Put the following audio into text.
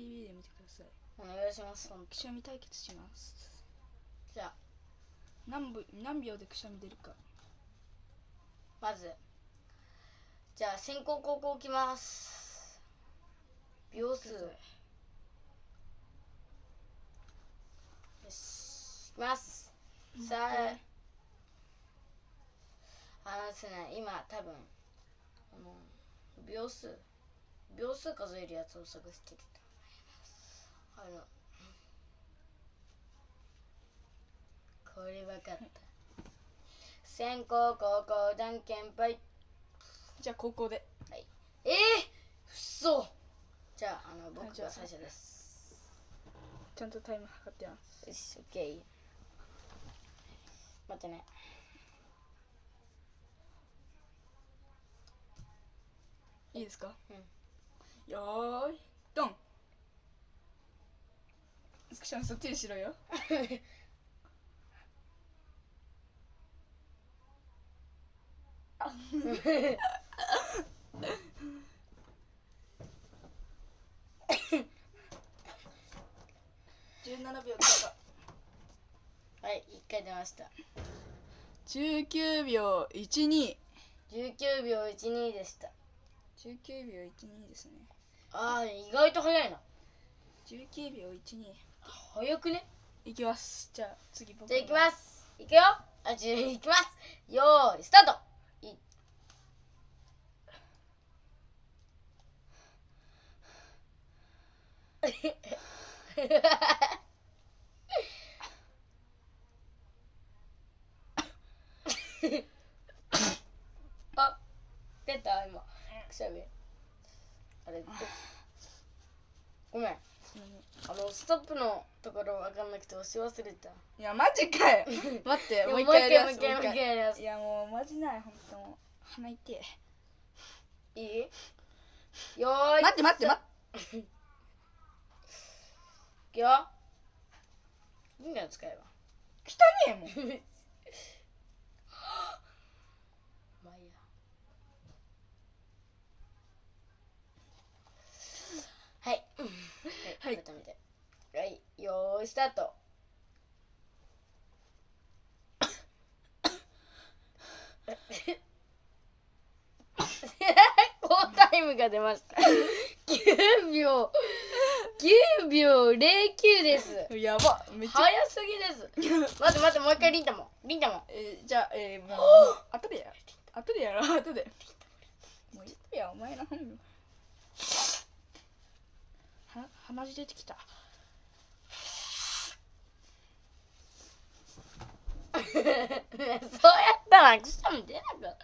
TV で見てください。お願いします。くしゃみ対決します。じゃあ何秒でくしゃみ出るか。まずじゃあ先攻後攻きます。秒数。よし、いきます。さあですね、今多分秒数数えるやつを探してると思います。これ分かった。先攻後攻じゃんけんぽい。じゃあ高校で。はい。うっそ。じゃあ僕が最初です。ちゃんとタイム測ってます。よし、オッケー。待ってね。いいですか？うん。よーいドン。くしゃみそっちにしろよ。17秒経過。はい、1回出ました。19秒12。19秒12でした。19秒12ですね。意外と早いな。19秒12。早くね？いきます。じゃあ次僕。じゃあいきます。いくよ。いきます。よーいスタート。出た今くしゃみ。あれごめん、ストップのところ分かんなくて押し忘れた。いやマジかよ。待ってもう一回やります。いやもうマジない。ほんともう鼻痛い。いい？よーい。待って。いくよ。いいんだよ使えば。汚ねえもん。まあいいや。はい。はい。改めて。はい。よーいスタート。好タイムが出ました。9秒09です。やば。めっちゃ早すぎです。待ってもう一回リンタモン。じゃあもう後でやろう。後でもういいやお前の本名。鼻血出てきた。そうやったらくしゃみ出なくなる。